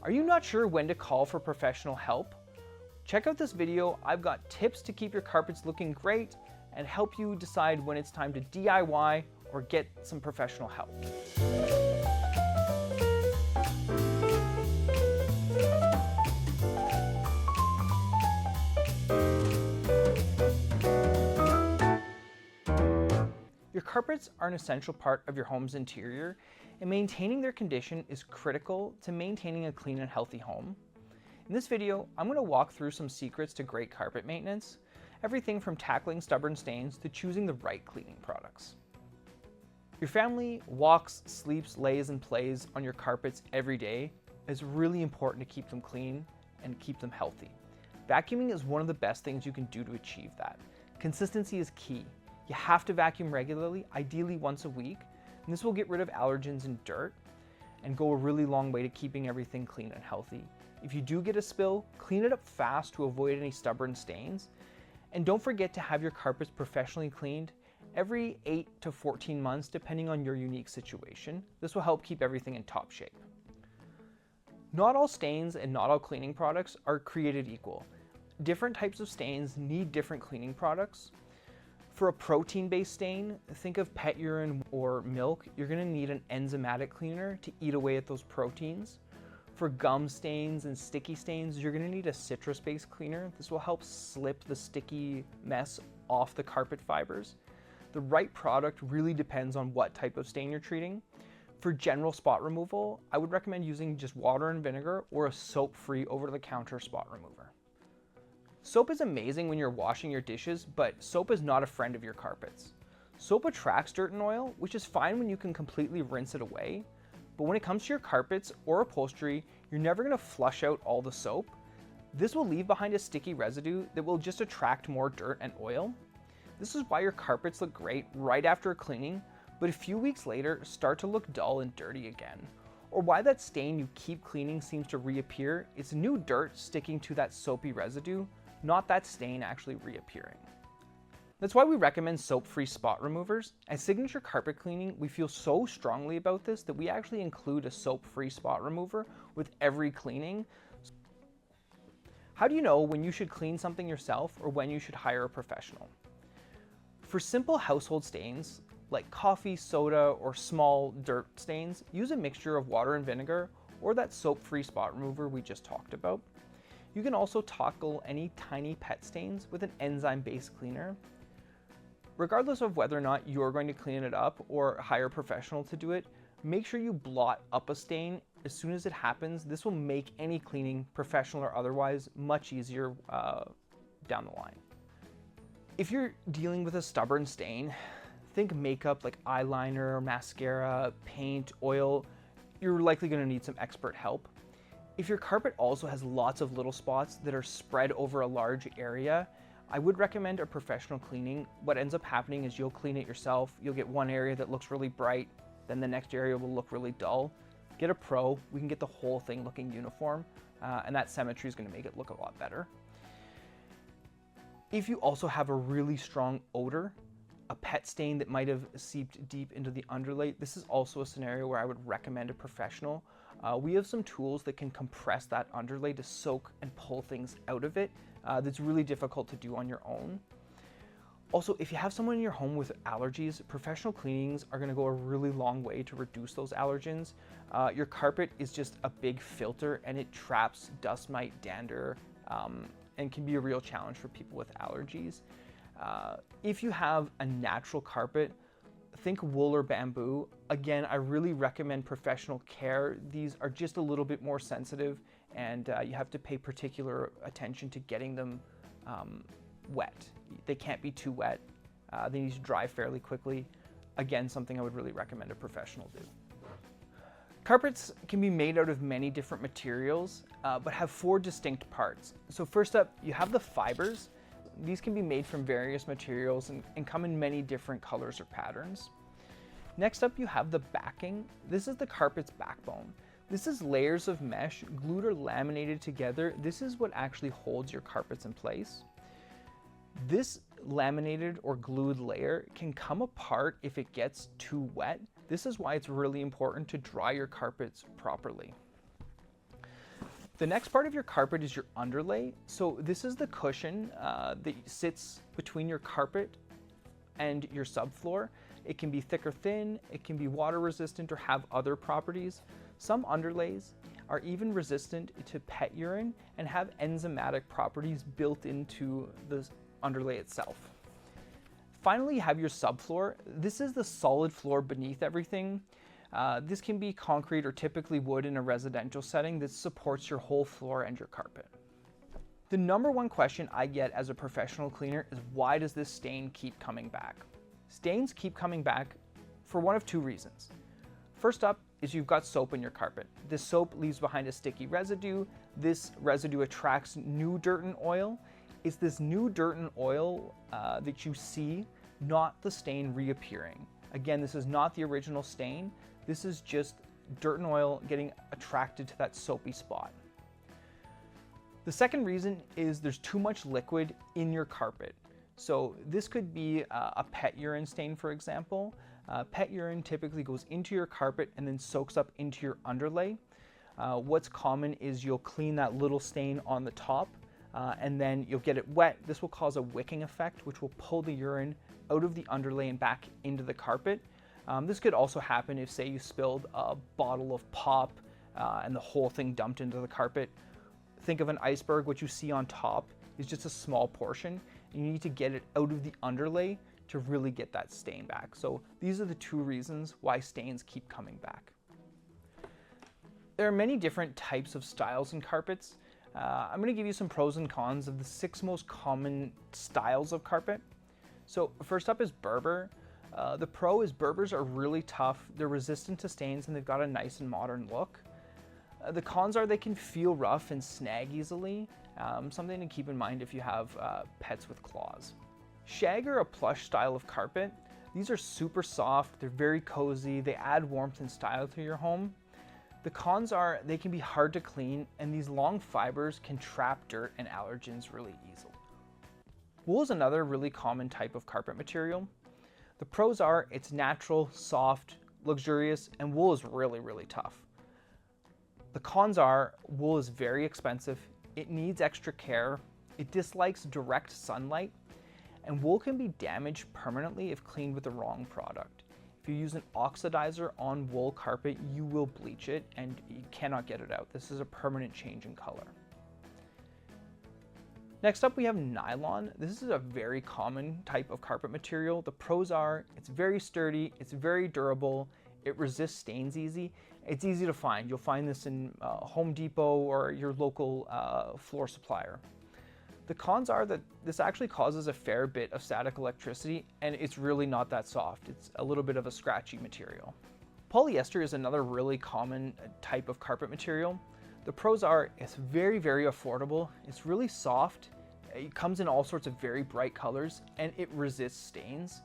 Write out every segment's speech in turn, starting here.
Are you not sure when to call for professional help? Check out this video. I've got tips to keep your carpets looking great and help you decide when it's time to DIY or get some professional help. Your carpets are an essential part of your home's interior, and maintaining their condition is critical to maintaining a clean and healthy home. In this video, I'm going to walk through some secrets to great carpet maintenance, everything from tackling stubborn stains to choosing the right cleaning products. Your family walks, sleeps, lays, and plays on your carpets every day. It's really important to keep them clean and keep them healthy. Vacuuming is one of the best things you can do to achieve that. Consistency is key. You have to vacuum regularly, ideally once a week, and this will get rid of allergens and dirt and go a really long way to keeping everything clean and healthy. If you do get a spill, clean it up fast to avoid any stubborn stains. And don't forget to have your carpets professionally cleaned every 8 to 14 months, depending on your unique situation. This will help keep everything in top shape. Not all stains and not all cleaning products are created equal. Different types of stains need different cleaning products. For a protein-based stain, think of pet urine or milk. You're going to need an enzymatic cleaner to eat away at those proteins. For gum stains and sticky stains, you're going to need a citrus-based cleaner. This will help slip the sticky mess off the carpet fibers. The right product really depends on what type of stain you're treating. For general spot removal, I would recommend using just water and vinegar or a soap-free over-the-counter spot remover. Soap is amazing when you're washing your dishes, but soap is not a friend of your carpets. Soap attracts dirt and oil, which is fine when you can completely rinse it away. But when it comes to your carpets or upholstery, you're never going to flush out all the soap. This will leave behind a sticky residue that will just attract more dirt and oil. This is why your carpets look great right after a cleaning, but a few weeks later start to look dull and dirty again. Or why that stain you keep cleaning seems to reappear. It's new dirt sticking to that soapy residue, not that stain actually reappearing. That's why we recommend soap-free spot removers. At Signature Carpet Cleaning, we feel so strongly about this that we actually include a soap-free spot remover with every cleaning. How do you know when you should clean something yourself or when you should hire a professional? For simple household stains, like coffee, soda, or small dirt stains, use a mixture of water and vinegar or that soap-free spot remover we just talked about. You can also tackle any tiny pet stains with an enzyme-based cleaner. Regardless of whether or not you're going to clean it up or hire a professional to do it, make sure you blot up a stain as soon as it happens. This will make any cleaning, professional or otherwise, much easier down the line. If you're dealing with a stubborn stain, think makeup like eyeliner, mascara, paint, oil. You're likely going to need some expert help. If your carpet also has lots of little spots that are spread over a large area, I would recommend a professional cleaning. What ends up happening is you'll clean it yourself. You'll get one area that looks really bright, then the next area will look really dull. Get a pro. We can get the whole thing looking uniform, and that symmetry is going to make it look a lot better. If you also have a really strong odor, a pet stain that might have seeped deep into the underlay, this is also a scenario where I would recommend a professional. We have some tools that can compress that underlay to soak and pull things out of it. That's really difficult to do on your own. Also, if you have someone in your home with allergies, professional cleanings are going to go a really long way to reduce those allergens. Your carpet is just a big filter and it traps dust mite, dander, and can be a real challenge for people with allergies. If you have a natural carpet, think wool or bamboo. Again, I really recommend professional care. These are just a little bit more sensitive and you have to pay particular attention to getting them wet. They can't be too wet. They need to dry fairly quickly. Again, something I would really recommend a professional do. Carpets can be made out of many different materials, but have 4 distinct parts. So first up, you have the fibers. These can be made from various materials and come in many different colors or patterns. Next up, you have the backing. This is the carpet's backbone. This is layers of mesh glued or laminated together. This is what actually holds your carpets in place. This laminated or glued layer can come apart if it gets too wet. This is why it's really important to dry your carpets properly. The next part of your carpet is your underlay. So this is the cushion that sits between your carpet and your subfloor. It can be thick or thin, it can be water resistant or have other properties. Some underlays are even resistant to pet urine and have enzymatic properties built into the underlay itself. Finally, you have your subfloor. This is the solid floor beneath everything. This can be concrete or typically wood in a residential setting that supports your whole floor and your carpet. The number one question I get as a professional cleaner is, why does this stain keep coming back? Stains keep coming back for one of two reasons. First up is you've got soap in your carpet. This soap leaves behind a sticky residue. This residue attracts new dirt and oil. It's this new dirt and oil that you see, not the stain reappearing. Again, this is not the original stain. This is just dirt and oil getting attracted to that soapy spot. The second reason is there's too much liquid in your carpet. So this could be a pet urine stain, for example. Pet urine typically goes into your carpet and then soaks up into your underlay. What's common is you'll clean that little stain on the top and then you'll get it wet. This will cause a wicking effect, which will pull the urine out of the underlay and back into the carpet. This could also happen if, say, you spilled a bottle of pop and the whole thing dumped into the carpet. Think of an iceberg. What you see on top is just a small portion. You need to get it out of the underlay to really get that stain back. So these are the two reasons why stains keep coming back. There are many different types of styles in carpets. I'm going to give you some pros and cons of the 6 most common styles of carpet. So first up is Berber. The pro is Berbers are really tough, they're resistant to stains, and they've got a nice and modern look. The cons are they can feel rough and snag easily, something to keep in mind if you have pets with claws. Shag are a plush style of carpet. These are super soft, they're very cozy, they add warmth and style to your home. The cons are they can be hard to clean, and these long fibers can trap dirt and allergens really easily. Wool is another really common type of carpet material. The pros are it's natural, soft, luxurious, and wool is really, really tough. The cons are wool is very expensive, it needs extra care, it dislikes direct sunlight, and wool can be damaged permanently if cleaned with the wrong product. If you use an oxidizer on wool carpet, you will bleach it and you cannot get it out. This is a permanent change in color. Next up, we have nylon. This is a very common type of carpet material. The pros are it's very sturdy, it's very durable, it resists stains easy, it's easy to find. You'll find this in Home Depot or your local floor supplier. The cons are that this actually causes a fair bit of static electricity, and it's really not that soft. It's a little bit of a scratchy material. Polyester is another really common type of carpet material. The pros are it's very, very affordable, it's really soft, it comes in all sorts of very bright colors, and it resists stains.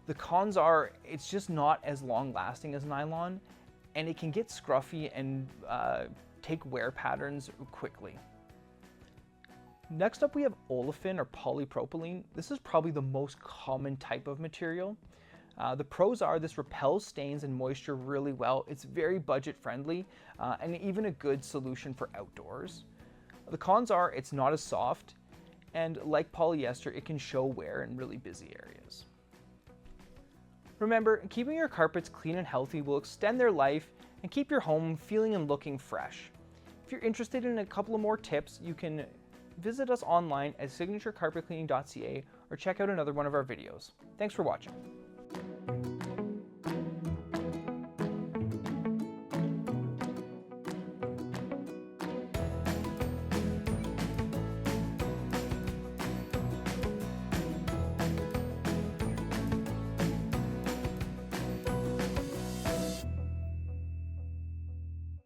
The cons are it's just not as long lasting as nylon, and it can get scruffy and take wear patterns quickly. Next up, we have olefin or polypropylene. This is probably the most common type of material. The pros are this repels stains and moisture really well. It's very budget friendly and even a good solution for outdoors. The cons are it's not as soft, and like polyester, it can show wear in really busy areas. Remember, keeping your carpets clean and healthy will extend their life and keep your home feeling and looking fresh. If you're interested in a couple of more tips, you can visit us online at signaturecarpetcleaning.ca or check out another one of our videos. Thanks for watching.